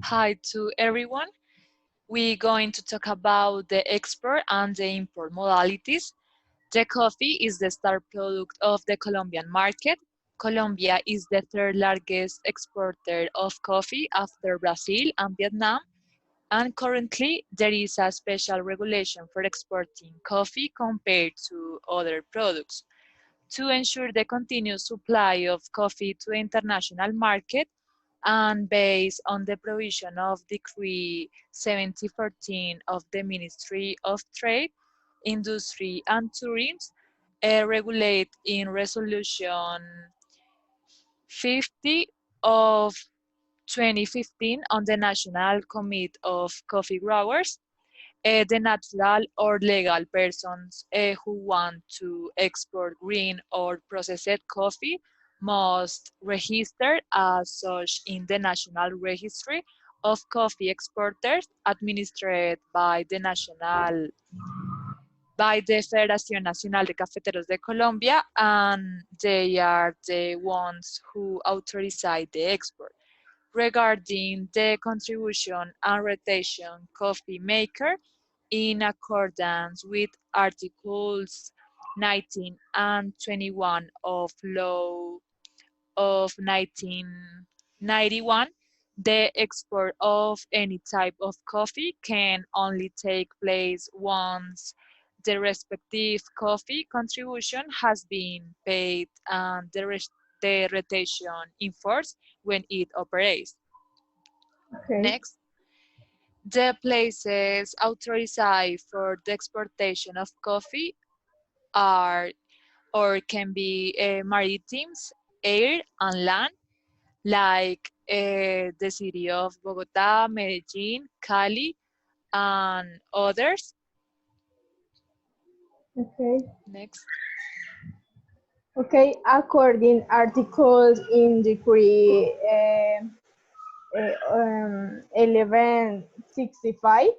Hi to everyone. We're going to talk about the export and the import modalities. The coffee is the star product of the Colombian market. Colombia is the third largest exporter of coffee after Brazil and Vietnam, and currently there is a special regulation for exporting coffee compared to other products. To ensure the continuous supply of coffee to the international market, and based on the provision of Decree 7014 of the Ministry of Trade, Industry and Tourism, regulate in Resolution 50 of 2015 on the National Committee of Coffee Growers, the natural or legal persons who want to export green or processed coffee must register as such in the National Registry of Coffee Exporters administered by the Federación Nacional de Cafeteros de Colombia, and they are the ones who authorize the export. Regarding the contribution and rotation coffee maker, in accordance with Articles 19 and 21 of Law of 1991, the export of any type of coffee can only take place once the respective coffee contribution has been paid and the rotation enforced when it operates. Okay. Next, the places authorized for the exportation of coffee are or can be maritimes, air, and land, like the city of Bogota, Medellin, Cali, and others. Okay. Next. Okay. According articles in Decree 1165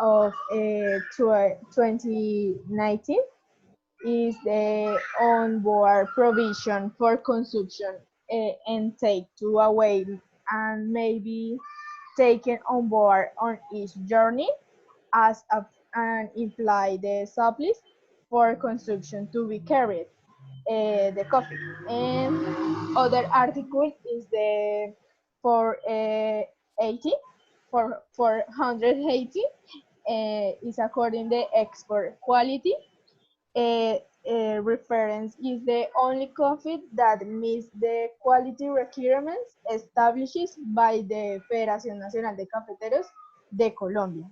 of 2019 is the on-board provision for consumption and take to away and may be taken on board on each journey as and imply the supplies for consumption to be carried, the coffee. And other article is the 480, for 480 is according the export quality. Reference is the only coffee that meets the quality requirements established by the Federación Nacional de Cafeteros de Colombia.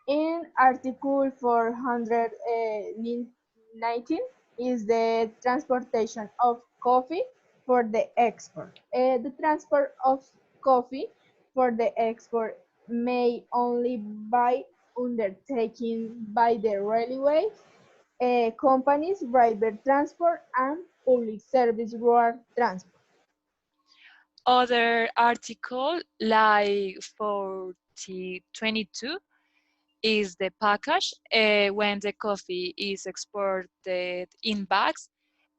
In Article 419 is the transportation of coffee for the export. The transport of coffee for the export may only be undertaken by the railway companies, private transport, and public service road transport. Other article like 4022 is the package when the coffee is exported in bags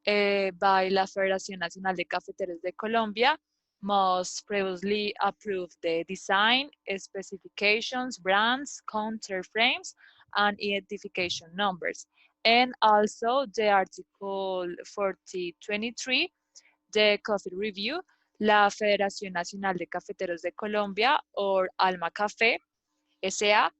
by la Federación Nacional de Cafeteros de Colombia must previously approve the design, specifications, brands, counter frames, and identification numbers. And also the Article 4023, the coffee review, la Federación Nacional de Cafeteros de Colombia, or Alma Café, SA,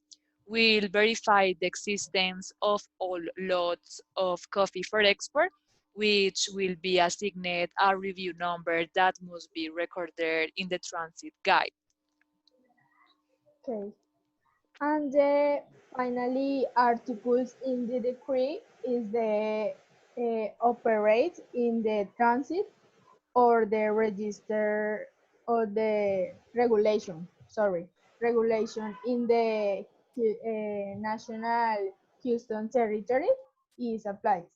will verify the existence of all lots of coffee for export, which will be assigned a review number that must be recorded in the transit guide. Okay. And finally, articles in the decree is the operate in the transit or the register or the regulation, sorry, regulation in the national Houston territory is applied.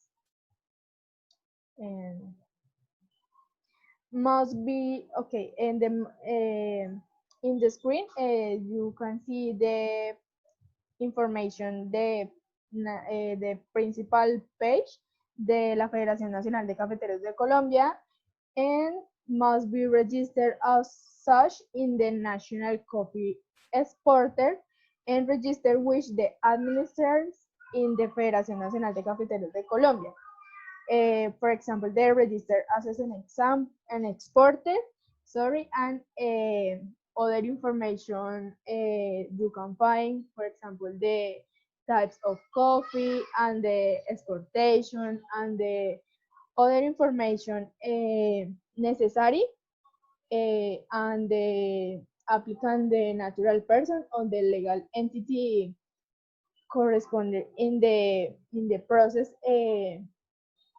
And must be okay. And the in the screen, you can see the information, the principal page de la Federación Nacional de Cafeteros de Colombia, and must be registered as such in the National Coffee Exporter and registered which the administers in the Federación Nacional de Cafeteros de Colombia. For example, they're registered as an exporter, and other information you can find, for example, the types of coffee and the exportation and the other information necessary, and the applicant, the natural person, or the legal entity corresponding in the process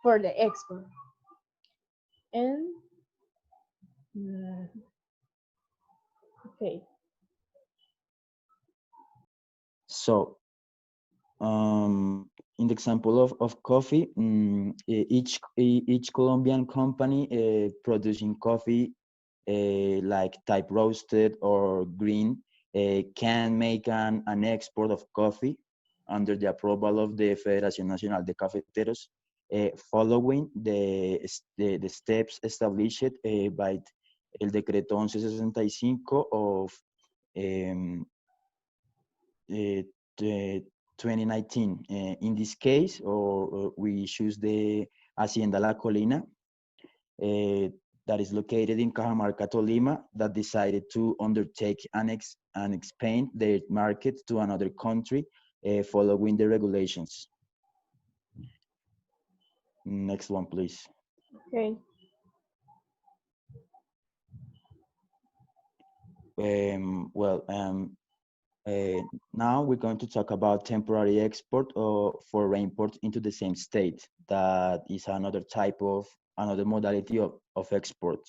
for the export. And okay. So, in the example of coffee, each Colombian company producing coffee like type roasted or green can make an export of coffee under the approval of the Federación Nacional de Cafeteros, following the steps established by el Decreto 1165 of um, uh, 2019. In this case, we choose the Hacienda La Colina, that is located in Cajamarca, Tolima, that decided to undertake and expand their market to another country following the regulations. Next one, please. Okay. Now we're going to talk about temporary export or for import into the same state. That is another modality of export.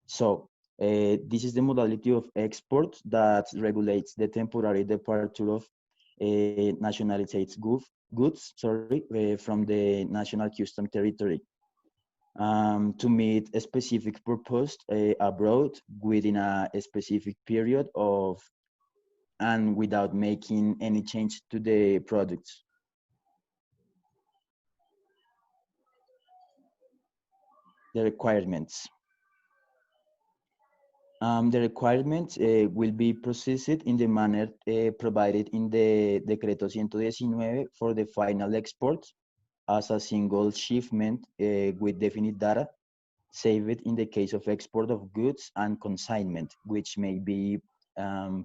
So this is the modality of export that regulates the temporary departure of nationalized goods from the national custom territory to meet a specific purpose abroad within a specific period of and without making any change to the products. The requirements. The requirements will be processed in the manner provided in the Decreto 119 for the final export as a single shipment with definite data, save it in the case of export of goods and consignment, which may be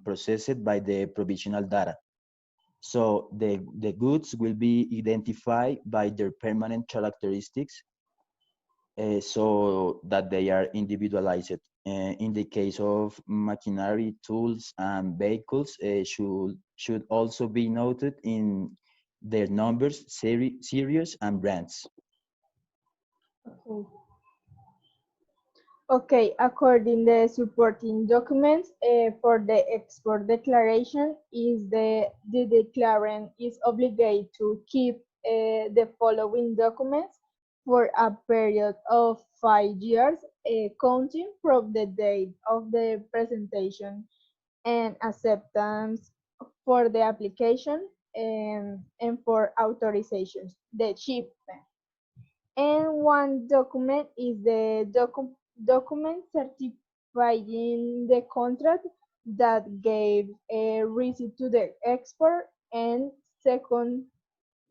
processed by the provisional data. So the goods will be identified by their permanent characteristics so that they are individualized. In the case of machinery, tools, and vehicles, should also be noted in their numbers, series, and brands. Okay. Okay, according the supporting documents for the export declaration, the declarant is obligated to keep the following documents for a period of 5 years, counting from the date of the presentation and acceptance for the application, and for authorizations, the shipment. And one document is the document certifying the contract that gave a receipt to the export, and second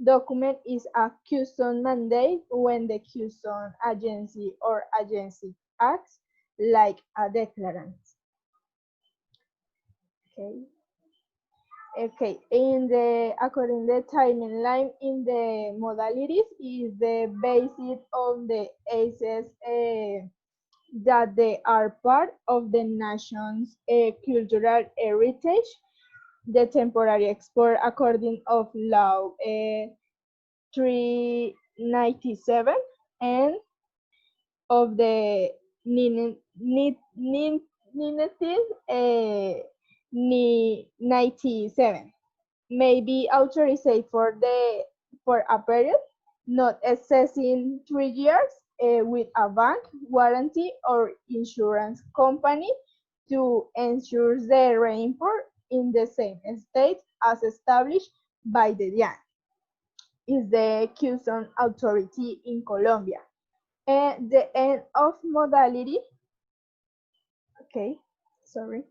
document is a custom mandate when the custom agency or agency acts like a declarant. Okay. Okay, according the timeline in the modalities is the basis of the ACEs that they are part of the nation's cultural heritage, the temporary export according of law 397 and of the NINETIS 97 may be authorized for a period not exceeding 3 years with a bank guarantee or insurance company to ensure the reimport in the same state as established by the DIAN, is the custom authority in Colombia. And the end of modality Okay, sorry.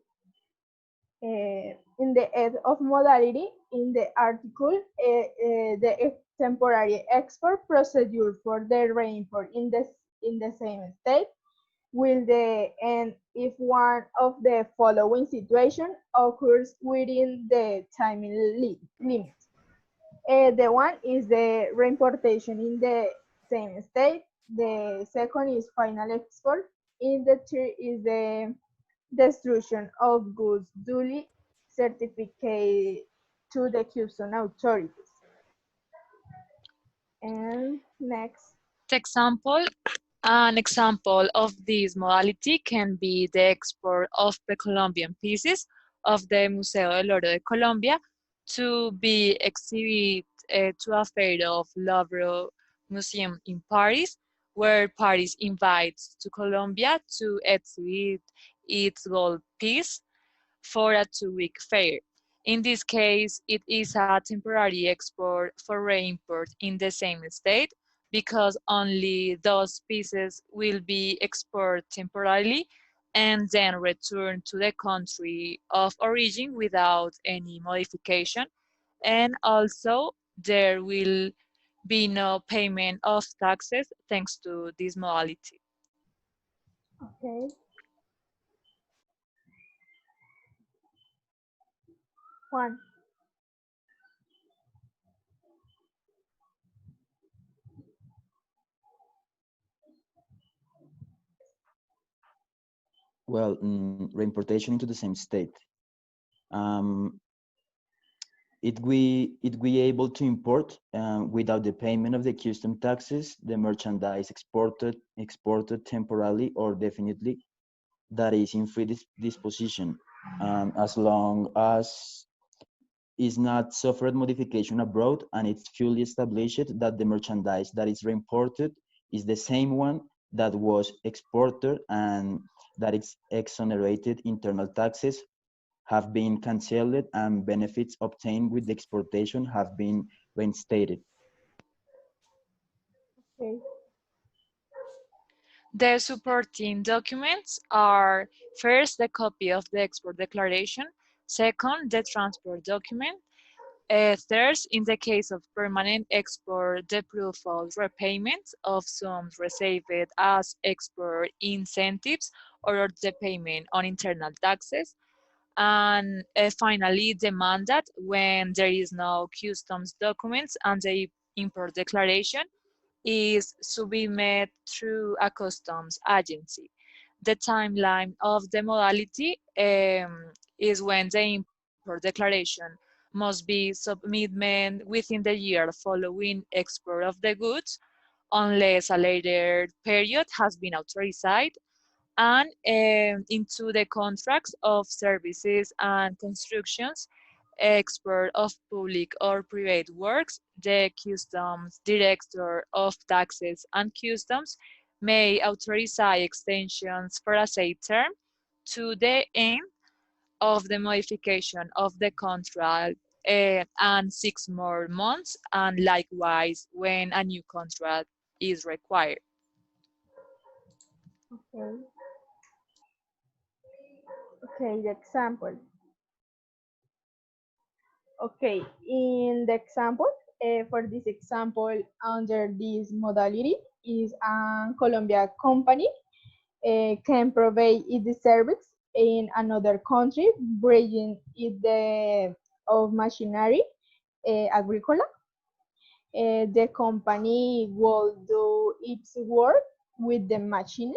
In the end of modality, in the article, the temporary export procedure for the reimport in the same state will the end if one of the following situation occurs within the time limit. The one is the reimportation in the same state. The second is final export. In the third is the destruction of goods duly certificate to the custom authorities. And next. An example of this modality can be the export of the Colombian pieces of the Museo del Oro de Colombia to be exhibited to a fair of Louvre Museum in Paris, where Paris invites to Colombia to exhibit its gold piece for a 2-week fair. In this case, it is a temporary export for reimport in the same state because only those pieces will be exported temporarily and then returned to the country of origin without any modification. And also, there will be no payment of taxes thanks to this modality. Okay. Juan. Well, reimportation into the same state. Um, it we able to import without the payment of the custom taxes the merchandise exported temporarily or definitely that is in free disposition, as long as is not suffered modification abroad and it's fully established that the merchandise that is reimported is the same one that was exported and that it's exonerated internal taxes have been cancelled and benefits obtained with the exportation have been reinstated. Okay. The supporting documents are first the copy of the export declaration, second the transport document, third, in the case of permanent export, the proof of repayment of sums received as export incentives or the payment on internal taxes, and finally the mandate when there is no customs documents and the import declaration is submitted through a customs agency. The timeline of the modality is when the import declaration must be submitted within the year following export of the goods, unless a later period has been authorized, and into the contracts of services and constructions, expert of public or private works, the customs director of taxes and customs may authorize extensions for a set term to the end of the modification of the contract and 6 more months, and likewise when a new contract is required. Okay. Okay, the example. Okay, in the example, for this example, under this modality is a Colombia company can provide its service in another country, bringing it the of machinery agricola. The company will do its work with the machines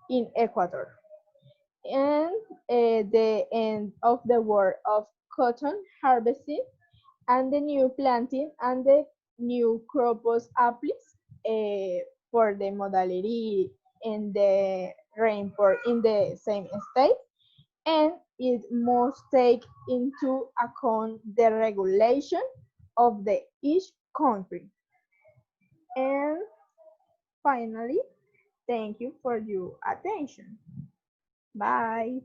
in Ecuador. And the end of the work of cotton harvesting and the new planting and the new crops apples for the modality in the rainfall in the same state, and it must take into account the regulation of the each country. And finally, thank you for your attention. Bye.